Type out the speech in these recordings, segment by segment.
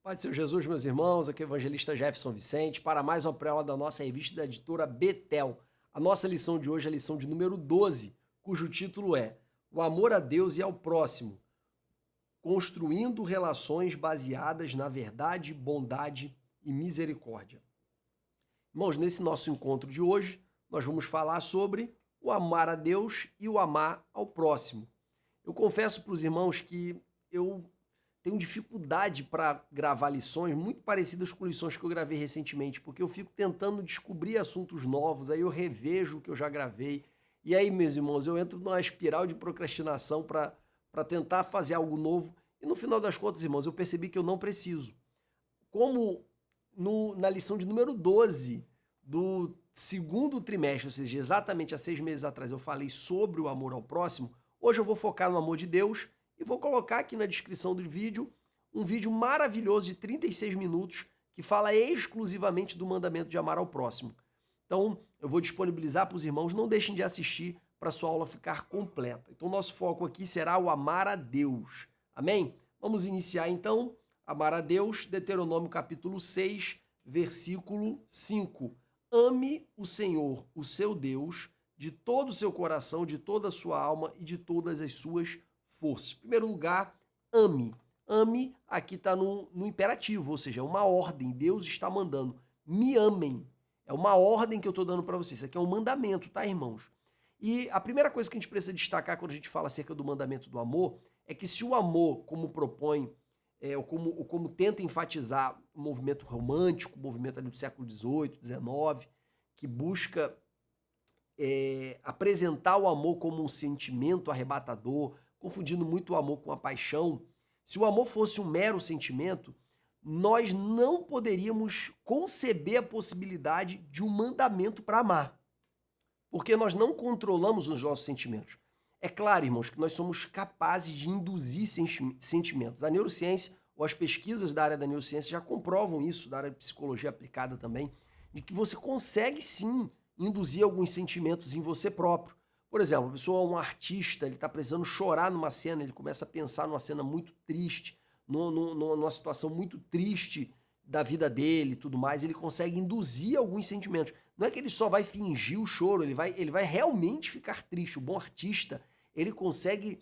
Pai do Senhor Jesus, meus irmãos, aqui é o evangelista Jefferson Vicente, para mais uma prela da nossa revista da editora Betel. A nossa lição de hoje é a lição de número 12, cujo título é O amor a Deus e ao próximo, construindo relações baseadas na verdade, bondade e misericórdia. Irmãos, nesse nosso encontro de hoje, nós vamos falar sobre o amar a Deus e o amar ao próximo. Eu confesso para os irmãos que eu tenho dificuldade para gravar lições muito parecidas com lições que eu gravei recentemente, porque eu fico tentando descobrir assuntos novos, aí eu revejo o que eu já gravei, e aí, meus irmãos, eu entro numa espiral de procrastinação para tentar fazer algo novo, e no final das contas, irmãos, eu percebi que eu não preciso. Como na lição de número 12 do segundo trimestre, ou seja, exatamente há 6 meses atrás eu falei sobre o amor ao próximo, hoje eu vou focar no amor de Deus e vou colocar aqui na descrição do vídeo um vídeo maravilhoso de 36 minutos que fala exclusivamente do mandamento de amar ao próximo. Então, eu vou disponibilizar para os irmãos, não deixem de assistir para a sua aula ficar completa. Então, nosso foco aqui será o amar a Deus. Amém? Vamos iniciar então. Amar a Deus, Deuteronômio capítulo 6, versículo 5. Ame o Senhor, o seu Deus, de todo o seu coração, de toda a sua alma e de todas as suas forças. Em primeiro lugar, ame. Ame aqui está no imperativo, ou seja, é uma ordem. Deus está mandando. Me amem. É uma ordem que eu estou dando para vocês. Isso aqui é um mandamento, tá, irmãos? E a primeira coisa que a gente precisa destacar quando a gente fala acerca do mandamento do amor é que se o amor, como propõe, ou como tenta enfatizar o movimento romântico, o movimento ali do século XVIII, XIX, que busca apresentar o amor como um sentimento arrebatador, confundindo muito o amor com a paixão. Se o amor fosse um mero sentimento, nós não poderíamos conceber a possibilidade de um mandamento para amar, porque nós não controlamos os nossos sentimentos. É claro, irmãos, que nós somos capazes de induzir sentimentos. A neurociência, ou as pesquisas da área da neurociência já comprovam isso, da área de psicologia aplicada também, de que você consegue sim induzir alguns sentimentos em você próprio. Por exemplo, a pessoa é um artista, ele está precisando chorar numa cena, ele começa a pensar numa cena muito triste, numa situação muito triste da vida dele e tudo mais, ele consegue induzir alguns sentimentos. Não é que ele só vai fingir o choro, ele vai realmente ficar triste. O bom artista, ele consegue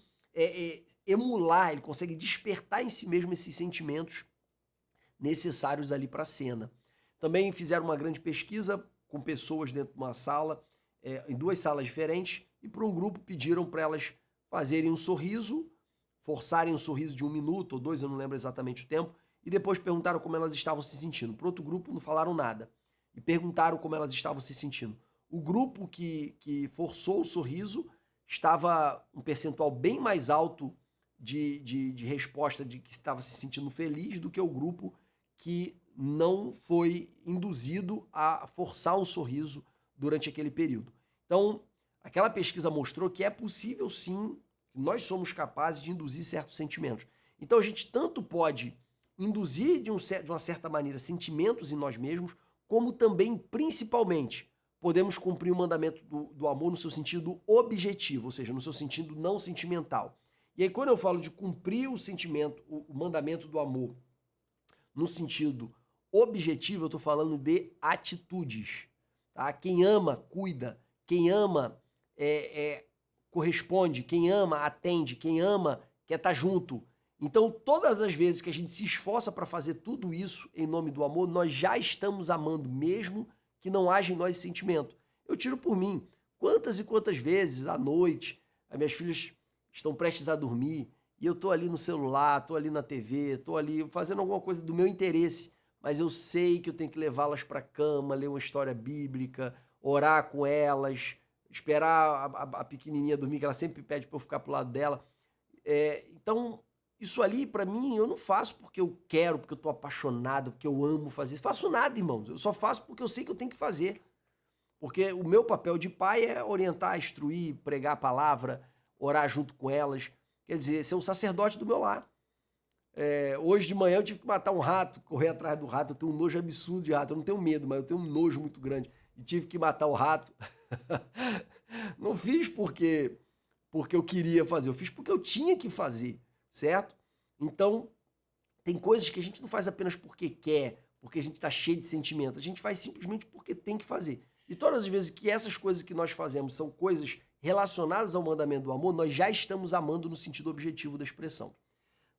emular, ele consegue despertar em si mesmo esses sentimentos necessários ali para a cena. Também fizeram uma grande pesquisa com pessoas dentro de uma sala, em 2 salas diferentes, e para um grupo pediram para elas fazerem um sorriso, forçarem um sorriso de 1 minuto ou 2, eu não lembro exatamente o tempo, e depois perguntaram como elas estavam se sentindo. Para outro grupo não falaram nada, e perguntaram como elas estavam se sentindo. O grupo que forçou o sorriso estava um percentual bem mais alto de resposta de que estava se sentindo feliz do que o grupo que não foi induzido a forçar um sorriso durante aquele período. Então, aquela pesquisa mostrou que é possível sim, nós somos capazes de induzir certos sentimentos. Então a gente tanto pode induzir de uma certa maneira sentimentos em nós mesmos, como também, principalmente, podemos cumprir o mandamento do amor no seu sentido objetivo, ou seja, no seu sentido não sentimental. E aí quando eu falo de cumprir o mandamento do amor no sentido objetivo, eu estou falando de atitudes. Tá? Quem ama, cuida. Quem ama, corresponde. Quem ama, atende. Quem ama, quer estar junto. Então, todas as vezes que a gente se esforça para fazer tudo isso em nome do amor, nós já estamos amando, mesmo que não haja em nós esse sentimento. Eu tiro por mim. Quantas e quantas vezes, à noite, as minhas filhas estão prestes a dormir, e eu tô ali no celular, tô ali na TV, tô ali fazendo alguma coisa do meu interesse, mas eu sei que eu tenho que levá-las para a cama, ler uma história bíblica, orar com elas, esperar a pequenininha dormir, que ela sempre pede para eu ficar pro lado dela. Então, isso ali, para mim, eu não faço porque eu quero, porque eu tô apaixonado, porque eu amo fazer. Faço nada, irmãos. Eu só faço porque eu sei que eu tenho que fazer. Porque o meu papel de pai é orientar, instruir, pregar a palavra, orar junto com elas. Quer dizer, ser um sacerdote do meu lar. Hoje de manhã eu tive que matar um rato, correr atrás do rato. Eu tenho um nojo absurdo de rato. Eu não tenho medo, mas eu tenho um nojo muito grande. E tive que matar o rato. Não fiz porque eu queria fazer. Eu fiz porque eu tinha que fazer, certo? Então, Tem coisas que a gente não faz apenas porque quer, porque a gente está cheio de sentimento. A gente faz simplesmente porque tem que fazer. E todas as vezes que essas coisas que nós fazemos são coisas relacionadas ao mandamento do amor, nós já estamos amando no sentido objetivo da expressão.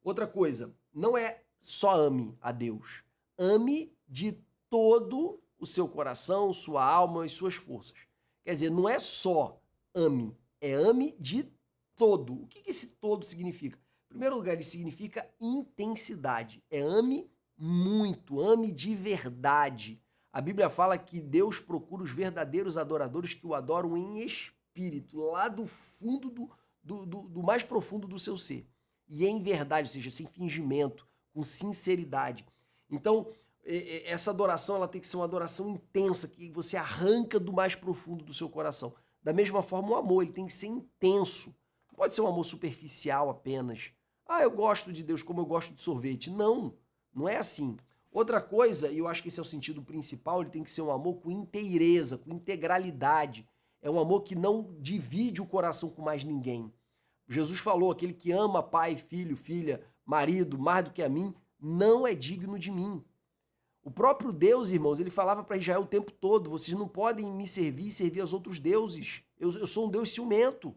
Outra coisa, não é só ame a Deus. Ame de todo o seu coração, sua alma e suas forças. Quer dizer, não é só ame, é ame de todo. O que esse todo significa? Em primeiro lugar, ele significa intensidade. É ame muito, ame de verdade. A Bíblia fala que Deus procura os verdadeiros adoradores que o adoram em espírito, lá do fundo do mais profundo do seu ser. E em verdade, ou seja, sem fingimento, com sinceridade. Então, essa adoração ela tem que ser uma adoração intensa, que você arranca do mais profundo do seu coração. Da mesma forma, o amor ele tem que ser intenso. Não pode ser um amor superficial apenas. Ah, eu gosto de Deus como eu gosto de sorvete. Não, não é assim. Outra coisa, e eu acho que esse é o sentido principal, ele tem que ser um amor com inteireza, com integralidade. É um amor que não divide o coração com mais ninguém. Jesus falou, aquele que ama pai, filho, filha, marido, mais do que a mim, não é digno de mim. O próprio Deus, irmãos, ele falava para Israel o tempo todo, vocês não podem me servir e servir aos outros deuses. Eu sou um Deus ciumento.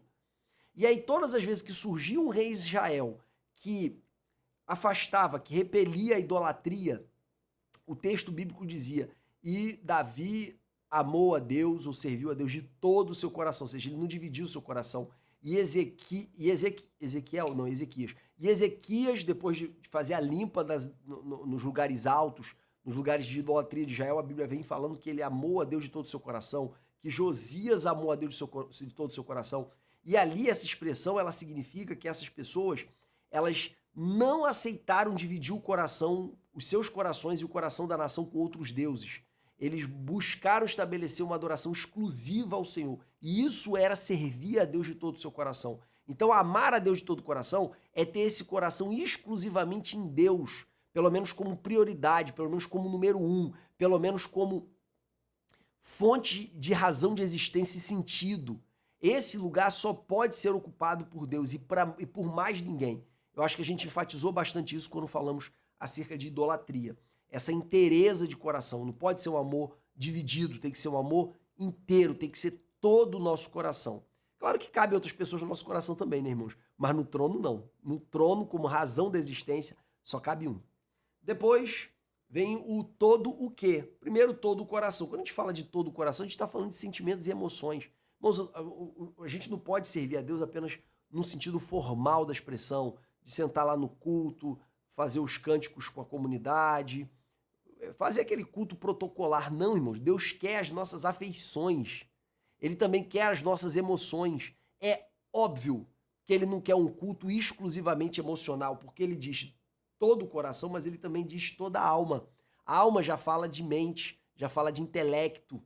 E aí todas as vezes que surgia um rei de Israel que afastava, que repelia a idolatria, o texto bíblico dizia, e Davi amou a Deus ou serviu a Deus de todo o seu coração, ou seja, ele não dividiu o seu coração. E Ezequias, depois de fazer a limpa nos lugares altos, nos lugares de idolatria de Israel, a Bíblia vem falando que ele amou a Deus de todo o seu coração, que Josias amou a Deus de todo o seu coração. E ali essa expressão, ela significa que essas pessoas, elas não aceitaram dividir o coração, os seus corações e o coração da nação com outros deuses. Eles buscaram estabelecer uma adoração exclusiva ao Senhor. E isso era servir a Deus de todo o seu coração. Então, amar a Deus de todo o coração é ter esse coração exclusivamente em Deus, pelo menos como prioridade, pelo menos como número um, pelo menos como fonte de razão de existência e sentido. Esse lugar só pode ser ocupado por Deus e por mais ninguém. Eu acho que a gente enfatizou bastante isso quando falamos acerca de idolatria. Essa inteireza de coração, não pode ser um amor dividido, tem que ser um amor inteiro, tem que ser todo o nosso coração. Claro que cabe outras pessoas no nosso coração também, né, irmãos? Mas no trono, não. No trono, como razão da existência, só cabe um. Depois vem o todo o quê? Primeiro, todo o coração. Quando a gente fala de todo o coração, a gente está falando de sentimentos e emoções. Irmãos, a gente não pode servir a Deus apenas no sentido formal da expressão, de sentar lá no culto, fazer os cânticos com a comunidade, fazer aquele culto protocolar. Não, irmãos, Deus quer as nossas afeições. Ele também quer as nossas emoções. É óbvio que ele não quer um culto exclusivamente emocional, porque ele diz todo o coração, mas ele também diz toda a alma. A alma já fala de mente, já fala de intelecto.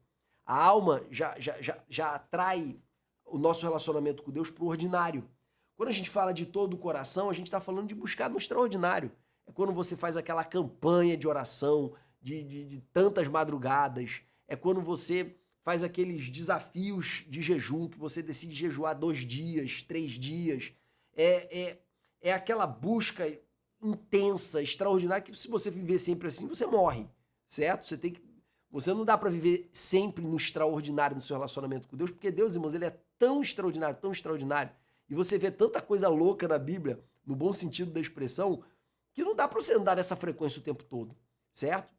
A alma já atrai o nosso relacionamento com Deus para o ordinário. Quando a gente fala de todo o coração, a gente está falando de buscar no extraordinário. É quando você faz aquela campanha de oração, de tantas madrugadas. É quando você faz aqueles desafios de jejum, que você decide jejuar 2 dias, 3 dias. É aquela busca intensa, extraordinária, que se você viver sempre assim, você morre, certo? Você não dá para viver sempre no extraordinário no seu relacionamento com Deus, porque Deus, irmãos, ele é tão extraordinário, e você vê tanta coisa louca na Bíblia, no bom sentido da expressão, que não dá para você andar nessa frequência o tempo todo, certo?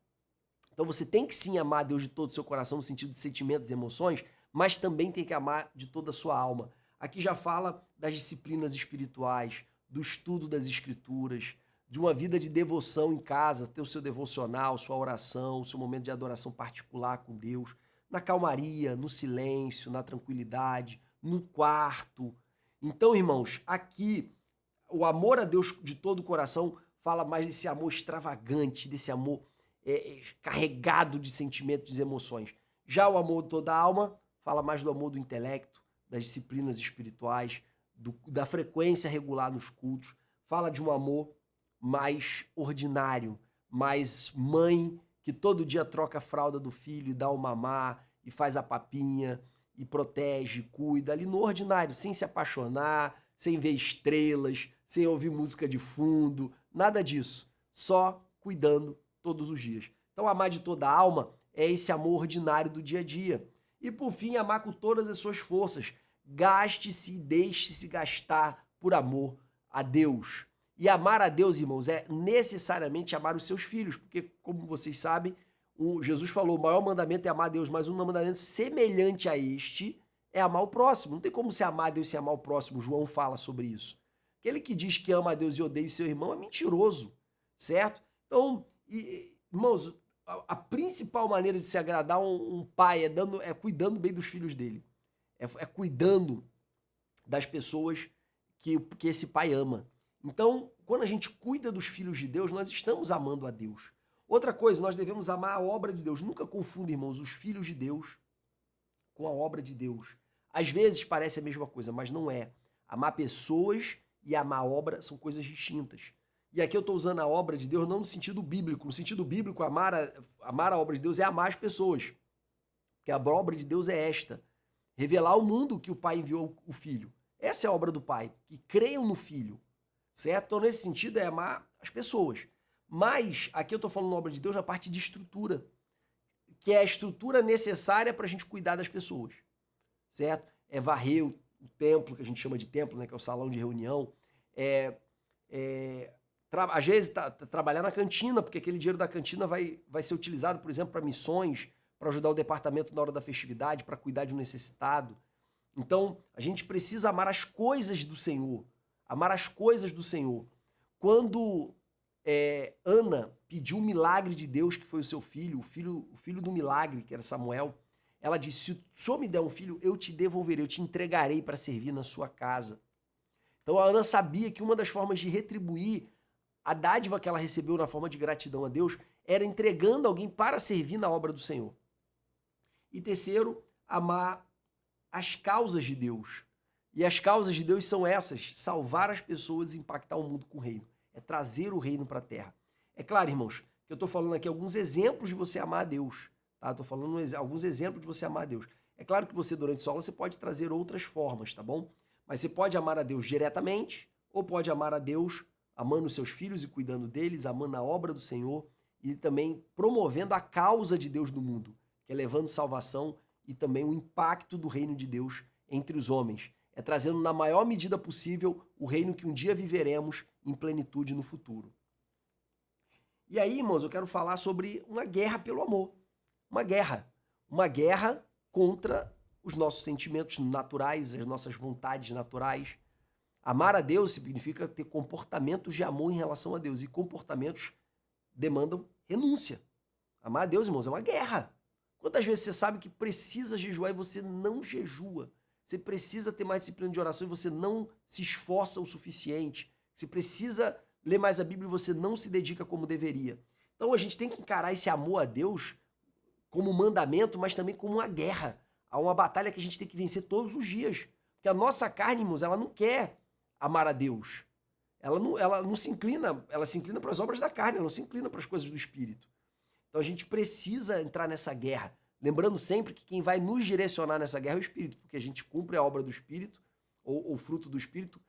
Então você tem que sim amar Deus de todo o seu coração, no sentido de sentimentos e emoções, mas também tem que amar de toda a sua alma. Aqui já fala das disciplinas espirituais, do estudo das escrituras, de uma vida de devoção em casa, ter o seu devocional, sua oração, o seu momento de adoração particular com Deus, na calmaria, no silêncio, na tranquilidade, no quarto. Então, irmãos, aqui o amor a Deus de todo o coração fala mais desse amor extravagante, desse amor carregado de sentimentos e emoções. Já o amor de toda a alma fala mais do amor do intelecto, das disciplinas espirituais, da frequência regular nos cultos, fala de um amor mais ordinário, mais mãe que todo dia troca a fralda do filho e dá o mamar e faz a papinha e protege, cuida ali no ordinário, sem se apaixonar, sem ver estrelas, sem ouvir música de fundo, nada disso. só cuidando todos os dias. Então, amar de toda a alma é esse amor ordinário do dia a dia. E, por fim, amar com todas as suas forças. Gaste-se e deixe-se gastar por amor a Deus. E amar a Deus, irmãos, é necessariamente amar os seus filhos, porque, como vocês sabem, Jesus falou, o maior mandamento é amar a Deus, mas um mandamento semelhante a este é amar o próximo. Não tem como se amar a Deus sem amar o próximo. João fala sobre isso. Aquele que diz que ama a Deus e odeia o seu irmão é mentiroso, certo? Então, irmãos, a principal maneira de se agradar um pai é cuidando bem dos filhos dele. É cuidando das pessoas que esse pai ama. Então, quando a gente cuida dos filhos de Deus, nós estamos amando a Deus. Outra coisa, nós devemos amar a obra de Deus. Nunca confunda, irmãos, os filhos de Deus com a obra de Deus. Às vezes parece a mesma coisa, mas não é. Amar pessoas e amar a obra são coisas distintas. E aqui eu estou usando a obra de Deus não no sentido bíblico. No sentido bíblico, amar a obra de Deus é amar as pessoas. Porque a obra de Deus é esta: revelar ao mundo que o Pai enviou o Filho. Essa é a obra do Pai, que creiam no Filho. Certo? Então, nesse sentido, é amar as pessoas. Mas, aqui eu estou falando na obra de Deus na parte de estrutura, que é a estrutura necessária para a gente cuidar das pessoas. Certo? É varrer o templo, que a gente chama de templo, né, que é o salão de reunião. Às vezes, trabalhar na cantina, porque aquele dinheiro da cantina vai ser utilizado, por exemplo, para missões, para ajudar o departamento na hora da festividade, para cuidar de um necessitado. Então, a gente precisa amar as coisas do Senhor. Amar as coisas do Senhor. Quando Ana pediu um milagre de Deus, que foi o seu filho, o filho do milagre, que era Samuel, ela disse, se o Senhor me der um filho, eu te devolverei, eu te entregarei para servir na sua casa. Então a Ana sabia que uma das formas de retribuir a dádiva que ela recebeu na forma de gratidão a Deus era entregando alguém para servir na obra do Senhor. E terceiro, amar as causas de Deus. E as causas de Deus são essas: salvar as pessoas e impactar o mundo com o reino. É trazer o reino para a terra. É claro, irmãos, que eu estou falando aqui alguns exemplos de você amar a Deus. Tá? Estou falando alguns exemplos de você amar a Deus. É claro que você, durante a aula, você pode trazer outras formas, tá bom? Mas você pode amar a Deus diretamente, ou pode amar a Deus amando os seus filhos e cuidando deles, amando a obra do Senhor e também promovendo a causa de Deus no mundo, que é levando salvação e também o impacto do reino de Deus entre os homens. É trazendo na maior medida possível o reino que um dia viveremos em plenitude no futuro. E aí, irmãos, eu quero falar sobre uma guerra pelo amor. Uma guerra contra os nossos sentimentos naturais, as nossas vontades naturais. Amar a Deus significa ter comportamentos de amor em relação a Deus, e comportamentos demandam renúncia. Amar a Deus, irmãos, é uma guerra. Quantas vezes você sabe que precisa jejuar e você não jejua? Você precisa ter mais disciplina de oração e você não se esforça o suficiente. Você precisa ler mais a Bíblia e você não se dedica como deveria. Então a gente tem que encarar esse amor a Deus como mandamento, mas também como uma guerra. Há uma batalha que a gente tem que vencer todos os dias. Porque a nossa carne, irmãos, ela não quer amar a Deus. Ela não se inclina, ela se inclina para as obras da carne, ela não se inclina para as coisas do Espírito. Então a gente precisa entrar nessa guerra. Lembrando sempre que quem vai nos direcionar nessa guerra é o Espírito, porque a gente cumpre a obra do Espírito, ou o fruto do Espírito,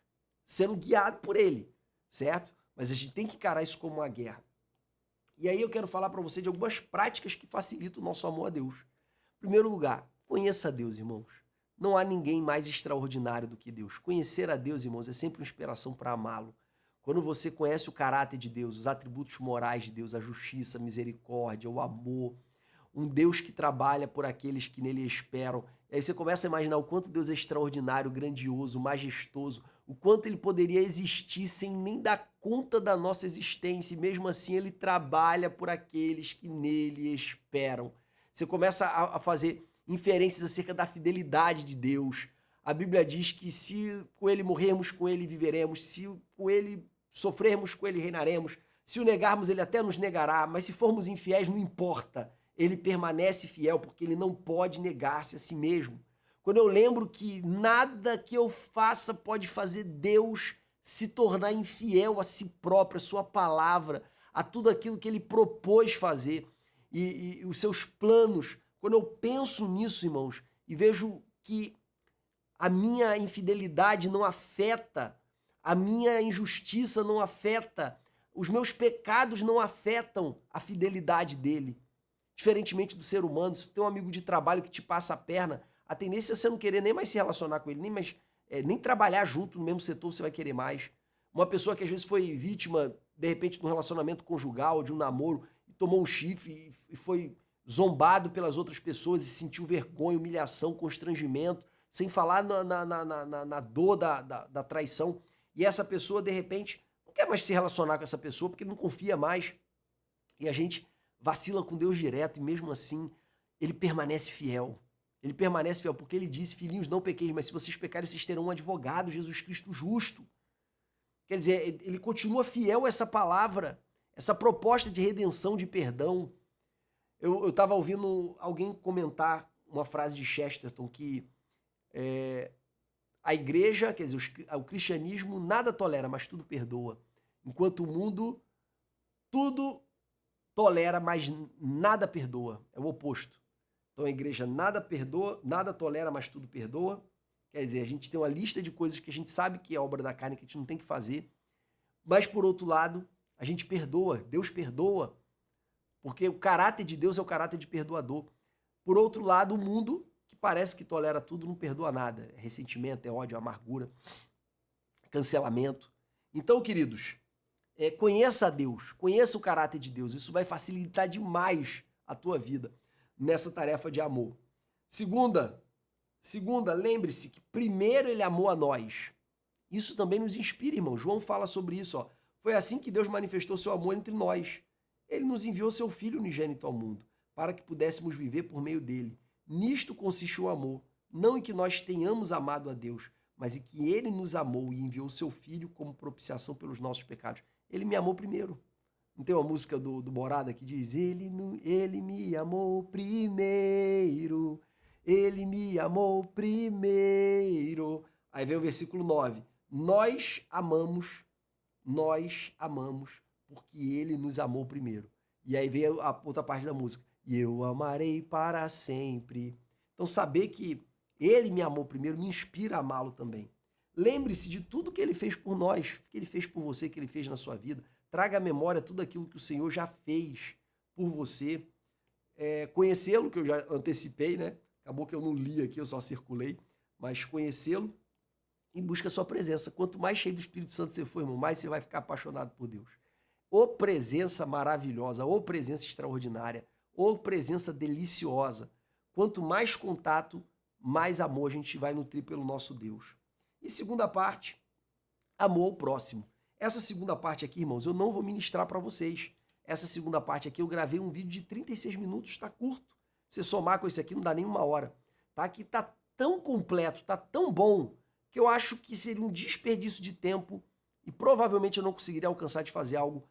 sendo guiado por ele, certo? Mas a gente tem que encarar isso como uma guerra. E aí eu quero falar para você de algumas práticas que facilitam o nosso amor a Deus. Em primeiro lugar, conheça a Deus, irmãos. Não há ninguém mais extraordinário do que Deus. Conhecer a Deus, irmãos, é sempre uma inspiração para amá-lo. Quando você conhece o caráter de Deus, os atributos morais de Deus, a justiça, a misericórdia, o amor, um Deus que trabalha por aqueles que nele esperam. E aí você começa a imaginar o quanto Deus é extraordinário, grandioso, majestoso, o quanto ele poderia existir sem nem dar conta da nossa existência, e mesmo assim ele trabalha por aqueles que nele esperam. Você começa a fazer inferências acerca da fidelidade de Deus. A Bíblia diz que se com ele morrermos, com ele viveremos, se com ele sofrermos, com ele reinaremos, se o negarmos, ele até nos negará, mas se formos infiéis, não importa. Ele permanece fiel, porque ele não pode negar-se a si mesmo. Quando eu lembro que nada que eu faça pode fazer Deus se tornar infiel a si próprio, a sua palavra, a tudo aquilo que ele propôs fazer e os seus planos. Quando eu penso nisso, irmãos, e vejo que a minha infidelidade não afeta, a minha injustiça não afeta Os meus pecados não afetam a fidelidade dele. Diferentemente do ser humano, se você tem um amigo de trabalho que te passa a perna, a tendência é você não querer nem mais se relacionar com ele, nem trabalhar junto no mesmo setor você vai querer mais. Uma pessoa que às vezes foi vítima, de repente, de um relacionamento conjugal, de um namoro, e tomou um chifre e foi zombado pelas outras pessoas e sentiu vergonha, humilhação, constrangimento, sem falar na dor da traição. E essa pessoa, de repente, não quer mais se relacionar com essa pessoa porque não confia mais. E a gente vacila com Deus direto e mesmo assim ele permanece fiel. Ele permanece fiel porque ele disse, filhinhos, não pequeis, mas se vocês pecarem, vocês terão um advogado, Jesus Cristo justo. Quer dizer, ele continua fiel a essa palavra, essa proposta de redenção, de perdão. Eu estava ouvindo alguém comentar uma frase de Chesterton que a igreja, quer dizer, o cristianismo nada tolera, mas tudo perdoa. Enquanto o mundo tudo tolera, mas nada perdoa. É o oposto. Então a igreja nada perdoa, nada tolera, mas tudo perdoa. Quer dizer, a gente tem uma lista de coisas que a gente sabe que é obra da carne, que a gente não tem que fazer. Mas, por outro lado, a gente perdoa. Deus perdoa. Porque o caráter de Deus é o caráter de perdoador. Por outro lado, o mundo, que parece que tolera tudo, não perdoa nada. É ressentimento, é ódio, é amargura, cancelamento. Então, queridos, conheça a Deus, conheça o caráter de Deus. Isso vai facilitar demais a tua vida nessa tarefa de amor. Segunda, lembre-se que primeiro ele amou a nós. Isso também nos inspira, irmão. João fala sobre isso. Ó. Foi assim que Deus manifestou seu amor entre nós. Ele nos enviou seu Filho unigênito ao mundo, para que pudéssemos viver por meio dele. Nisto consiste o amor, não em que nós tenhamos amado a Deus, mas em que ele nos amou e enviou seu Filho como propiciação pelos nossos pecados. Ele me amou primeiro. Não tem uma música do Morada que diz: ele me amou primeiro, ele me amou primeiro. Aí vem o versículo 9. Nós amamos porque ele nos amou primeiro. E aí vem a outra parte da música. E eu amarei para sempre. Então saber que ele me amou primeiro me inspira a amá-lo também. Lembre-se de tudo que ele fez por nós, que ele fez por você, que ele fez na sua vida. Traga à memória tudo aquilo que o Senhor já fez por você. Conhecê-lo, que eu já antecipei, né? Acabou que eu não li aqui, eu só circulei. Mas conhecê-lo e busca a sua presença. Quanto mais cheio do Espírito Santo você for, irmão, mais você vai ficar apaixonado por Deus. Ô presença maravilhosa, ô presença extraordinária, ô presença deliciosa. Quanto mais contato, mais amor a gente vai nutrir pelo nosso Deus. E segunda parte, amor ao próximo. Essa segunda parte aqui, irmãos, eu não vou ministrar para vocês. Essa segunda parte aqui eu gravei um vídeo de 36 minutos, tá curto. Se somar com esse aqui não dá nem uma hora. Tá? Aqui tá tão completo, tá tão bom, que eu acho que seria um desperdício de tempo e provavelmente eu não conseguiria alcançar de fazer algo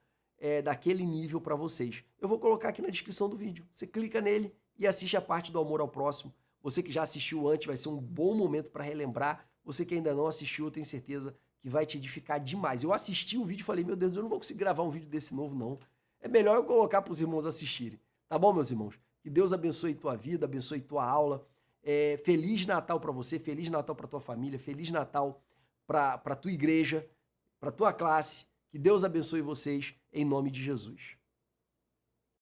daquele nível para vocês. Eu vou colocar aqui na descrição do vídeo. Você clica nele e assiste a parte do amor ao próximo. Você que já assistiu antes, vai ser um bom momento para relembrar. Você que ainda não assistiu, eu tenho certeza que vai te edificar demais. Eu assisti o vídeo e falei, meu Deus, eu não vou conseguir gravar um vídeo desse novo, não. É melhor eu colocar para os irmãos assistirem. Tá bom, meus irmãos? Que Deus abençoe tua vida, abençoe tua aula. Feliz Natal para você, Feliz Natal para tua família, Feliz Natal para tua igreja, para tua classe. Que Deus abençoe vocês em nome de Jesus.